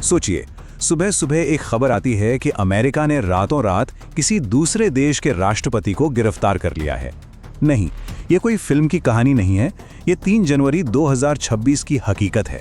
सोचिए, सुबह सुबह एक खबर आती है कि अमेरिका ने रातों रात किसी दूसरे देश के राष्ट्रपति को गिरफ्तार कर लिया है। नहीं, ये कोई फिल्म की कहानी नहीं है, ये 3 जनवरी 2026 की हकीकत है।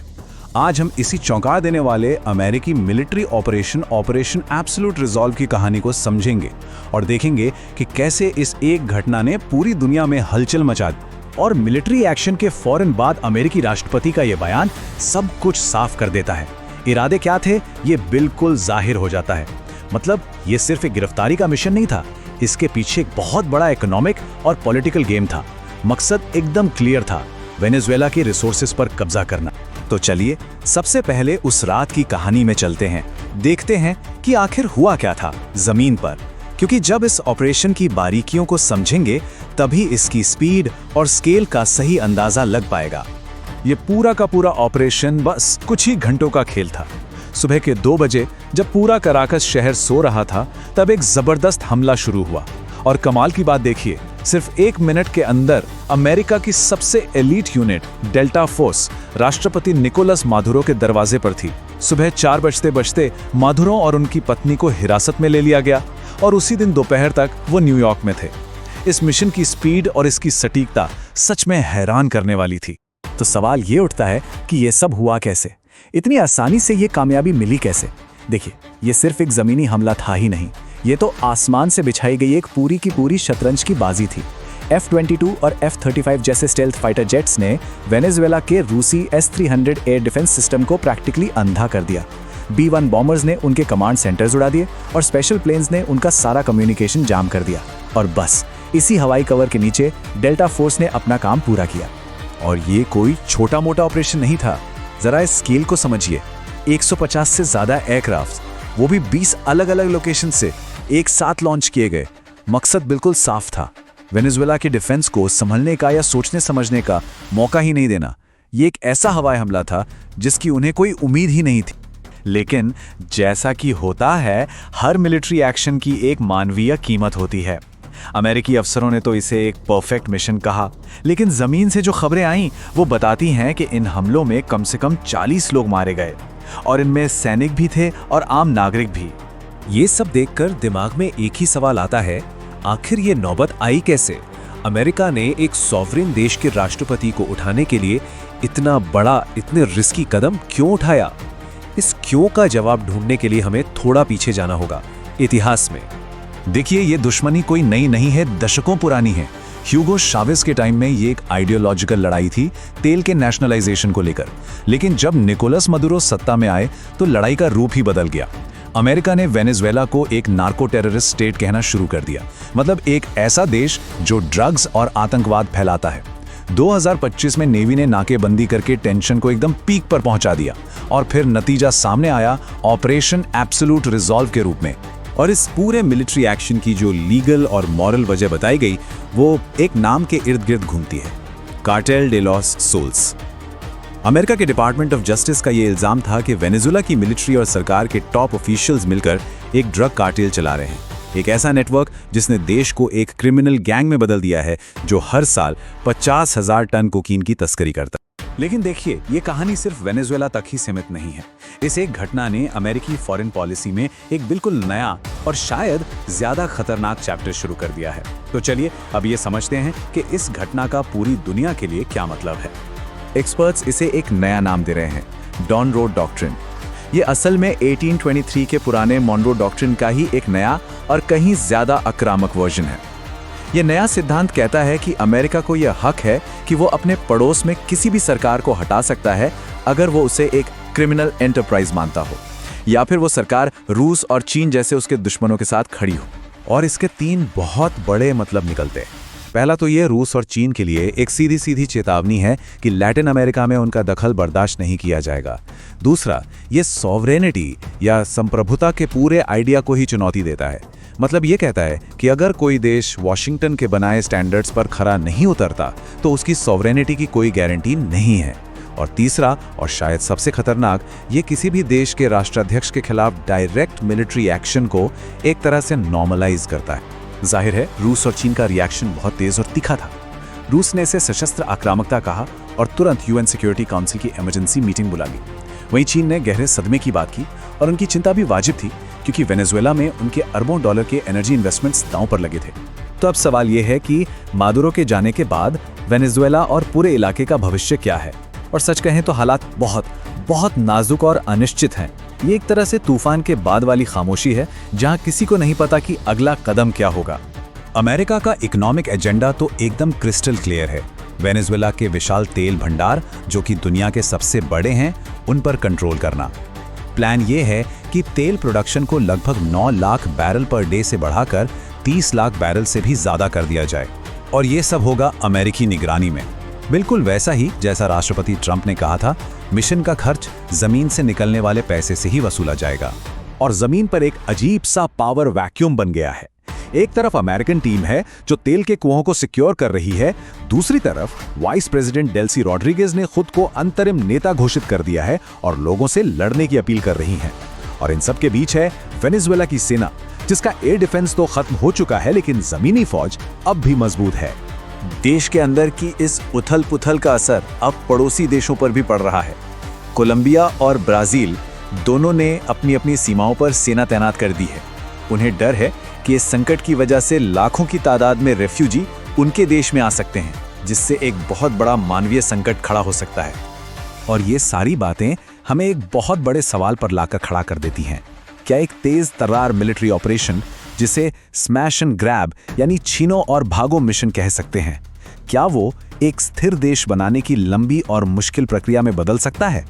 आज हम इसी चौंका देने वाले अमेरिकी मिलिट्री ऑपरेशन एब्सोल्यूट रिजॉल्व की कहानी को समझेंगे और देखेंगे कि कैसे इस एक घटना ने पूरी दुनिया में हलचल मचा दी। और मिलिट्री एक्शन के फौरन बाद अमेरिकी राष्ट्रपति का यह बयान सब कुछ साफ कर देता है। इरादे क्या थे, ये बिल्कुल जाहिर हो जाता है। मतलब ये सिर्फ एक गिरफ्तारी का मिशन नहीं था, इसके पीछे एक बहुत बड़ा इकोनॉमिक और पॉलिटिकल गेम था। मकसद एकदम क्लियर था, वेनेजुएला के रिसोर्सेज पर कब्जा करना। तो चलिए सबसे पहले उस रात की कहानी में चलते हैं, देखते हैं कि आखिर हुआ क्या था जमीन पर। क्योंकि जब इस ऑपरेशन की बारीकियों को समझेंगे तभी इसकी स्पीड और स्केल का सही अंदाजा लग पाएगा। ये पूरा का पूरा ऑपरेशन बस कुछ ही घंटों का खेल था। सुबह के 2 बजे जब पूरा कराकस शहर सो रहा था, तब एक जबरदस्त हमला शुरू हुआ। और कमाल की बात देखिए, सिर्फ 1 मिनट के अंदर अमेरिका की सबसे एलीट यूनिट डेल्टा फोर्स राष्ट्रपति निकोलस मादुरो के दरवाजे पर थी। सुबह 4 बजते बजते मादुरो और उनकी पत्नी को हिरासत में ले लिया गया और उसी दिन दोपहर तक वो न्यूयॉर्क में थे। इस मिशन की स्पीड और इसकी सटीकता सच में हैरान करने वाली थी। तो सवाल ये उठता है कि ये सब हुआ कैसे, इतनी आसानी से ये कामयाबी मिली कैसे। देखिए, ये सिर्फ एक जमीनी हमला था ही नहीं, ये तो आसमान से बिछाई गई एक पूरी की पूरी शतरंज की बाजी थी। F-22 और F-35 जैसे स्टेल्थ फाइटर जेट्स ने वेनेजुएला के रूसी S-300 एयर डिफेंस सिस्टम को प्रैक्टिकली अंधा कर दिया। B-1 बॉम्बर्स ने उनके कमांड सेंटर्स उड़ा दिए और स्पेशल प्लेन्स ने उनका सारा कम्युनिकेशन जाम कर दिया। और बस इसी हवाई कवर के नीचे डेल्टा फोर्स ने अपना काम पूरा किया। और ये कोई छोटा मोटा ऑपरेशन नहीं था। जरा इस स्केल को समझिए, 150 से ज्यादा एयरक्राफ्ट, वो भी 20 अलग अलग लोकेशन से एक साथ लॉन्च किए गए। मकसद बिल्कुल साफ था, वेनेजुएला के डिफेंस को संभलने का या सोचने समझने का मौका ही नहीं देना। ये एक ऐसा हवाई हमला था जिसकी उन्हें कोई उम्मीद ही नहीं थी। लेकिन जैसा कि होता है, हर मिलिट्री एक्शन की एक मानवीय कीमत होती है। अमेरिकी अफसरों ने तो इसे एक परफेक्ट मिशन कहा, लेकिन जमीन से जो खबरें आईं वो बताती हैं कि इन हमलों में कम से कम 40 लोग मारे गए और इनमें सैनिक भी थे और आम नागरिक भी। ये सब देखकर दिमाग में एक ही सवाल आता है, आखिर ये नौबत आई कैसे? अमेरिका ने एक सॉवरेन देश के राष्ट्रपति को उठाने के लिए इतना बड़ा, इतने रिस्की कदम क्यों उठाया? इस क्यों का जवाब ढूंढने के लिए हमें थोड़ा पीछे जाना होगा इतिहास में। देखिए, ये दुश्मनी कोई नई नहीं है, दशकों पुरानी है। ह्यूगो शावेज के टाइम में ये एक आइडियोलॉजिकल लड़ाई थी तेल के नेशनलाइजेशन को लेकर। लेकिन जब निकोलस मदुरो सत्ता में आए तो लड़ाई का रूप ही बदल गया। अमेरिका ने वेनेजुएला को एक नार्को टेररिस्ट स्टेट कहना शुरू कर दिया, मतलब एक ऐसा देश जो ड्रग्स और आतंकवाद फैलाता है। 2025 में नेवी ने नाकेबंदी करके टेंशन को एकदम पीक पर पहुंचा दिया और फिर नतीजा सामने आया ऑपरेशन एब्सोल्यूट रिजॉल्व के रूप में। और इस पूरे मिलिट्री एक्शन की जो लीगल और मॉरल वजह बताई गई वो एक नाम के इर्द गिर्द घूमती है, Cartel de los Soles. America के डिपार्टमेंट ऑफ जस्टिस का ये इल्जाम था कि वेनेजुएला की मिलिट्री और सरकार के टॉप ऑफिशियल्स मिलकर एक ड्रग कार्टेल चला रहे हैं, एक ऐसा नेटवर्क जिसने देश को एक क्रिमिनल गैंग में बदल दिया है जो हर साल 50,000 टन कोकीन की तस्करी करता है। लेकिन देखिए, ये कहानी सिर्फ वेनेजुएला तक ही सीमित नहीं है। इस एक घटना ने अमेरिकी फॉरेन पॉलिसी में एक बिल्कुल नया और शायद ज्यादा खतरनाक चैप्टर शुरू कर दिया है। तो चलिए अब ये समझते हैं कि इस घटना का पूरी दुनिया के लिए क्या मतलब है। एक्सपर्ट्स इसे एक नया नाम दे रहे हैं, डॉन रोड डॉक्ट्रिन। ये असल में 1823 के पुराने मॉनरो डॉक्ट्रिन का ही एक नया और कहीं ज्यादा आक्रामक वर्जन है। ये नया सिद्धांत कहता है कि अमेरिका को यह हक है कि वो अपने पड़ोस में किसी भी सरकार को हटा सकता है अगर वो उसे एक क्रिमिनल एंटरप्राइज मानता हो, या फिर वो सरकार रूस और चीन जैसे उसके दुश्मनों के साथ खड़ी हो। और इसके 3 बहुत बड़े मतलब निकलते हैं। पहला तो ये रूस और चीन के लिए एक सीधी सीधी चेतावनी है कि लैटिन अमेरिका में उनका दखल बर्दाश्त नहीं किया जाएगा। दूसरा, ये सॉवरेनिटी या संप्रभुता के पूरे आइडिया को ही चुनौती देता है। मतलब ये कहता है कि अगर कोई देश वॉशिंगटन के बनाए स्टैंडर्ड्स पर खरा नहीं उतरता तो उसकी सॉवरेनिटी की कोई गारंटी नहीं है। और तीसरा और शायद सबसे खतरनाक, ये किसी भी देश के राष्ट्राध्यक्ष के खिलाफ डायरेक्ट मिलिट्री एक्शन को एक तरह से नॉर्मलाइज करता है। जाहिर है, रूस और चीन का रिएक्शन बहुत तेज और तीखा था। रूस ने इसे सशस्त्र आक्रामकता कहा और तुरंत यूएन सिक्योरिटी काउंसिल की इमरजेंसी मीटिंग बुला ली। वहीं चीन ने गहरे सदमे की बात की और उनकी चिंता भी वाजिब थी, क्योंकि वेनेजुएला में उनके अरबों डॉलर के एनर्जी इन्वेस्टमेंट्स दांव पर लगे थे। तो अब सवाल ये है कि मादुरो के जाने के बाद वेनेजुएला और पूरे इलाके का भविष्य क्या है? और सच कहें तो हालात बहुत नाजुक और अनिश्चित हैं। ये एक तरह से तूफान के बाद वाली खामोशी है, जहां किसी को नहीं पता कि अगला कदम क्या होगा। अमेरिका का इकोनॉमिक एजेंडा तो एकदम क्रिस्टल क्लियर है। वेनेजुएला के विशाल तेल भंडार, जो कि दुनिया के सबसे बड़े हैं, उन पर कंट्रोल करना। प्लान ये है कि तेल प्रोडक्शन को लगभग 9 लाख बैरल पर डे से बढ़ाकर 30 लाख बैरल से भी ज्यादा कर दिया जाए, और ये सब होगा अमेरिकी निगरानी में। बिल्कुल वैसा ही जैसा राष्ट्रपति ट्रंप ने कहा था, मिशन का खर्च जमीन से निकलने वाले पैसे से ही वसूला जाएगा। और जमीन पर एक अजीब सा पावर वैक्यूम बन गया है। एक तरफ अमेरिकन टीम है जो तेल के कुओं को सिक्योर कर रही है, दूसरी तरफ वाइस प्रेसिडेंट डेल्सी रॉड्रिगेज ने खुद को अंतरिम नेता घोषित कर दिया है और लोगों से लड़ने की अपील कर रही हैं। और इन सब के बीच है वेनेजुएला की सेना, जिसका एयर डिफेंस तो खत्म हो चुका है, लेकिन जमीनी फौज अब भी मजबूत है। देश के अंदर की इस उथल पुथल का असर अब पड़ोसी देशों पर भी पड़ रहा है। कोलंबिया और ब्राजील दोनों ने अपनी अपनी सीमाओं पर सेना तैनात कर दी है। उन्हें डर है कि इस संकट की वजह से लाखों की तादाद में रेफ्यूजी उनके देश में आ सकते हैं, जिससे एक बहुत बड़ा मानवीय संकट खड़ा हो सकता है। और ये सारी बातें हमें एक बहुत बड़े सवाल पर लाकर खड़ा कर देती हैं। क्या एक तेज तर्रार मिलिट्री ऑपरेशन, जिसे स्मैश एंड ग्रैब यानी छीनो और भागो मिशन कह सकते हैं, क्या वो एक स्थिर देश बनाने की लंबी और मुश्किल प्रक्रिया में बदल सकता है?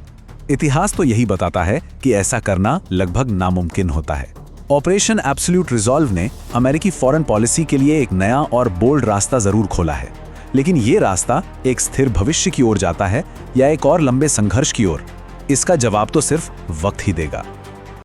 इतिहास तो यही बताता है कि ऐसा करना लगभग नामुमकिन होता है। ऑपरेशन एब्सोल्यूट रिजॉल्व ने अमेरिकी फॉरेन पॉलिसी के लिए एक नया और बोल्ड रास्ता जरूर खोला है, लेकिन ये रास्ता एक स्थिर भविष्य की ओर जाता है या एक और लंबे संघर्ष की ओर, इसका जवाब तो सिर्फ वक्त ही देगा।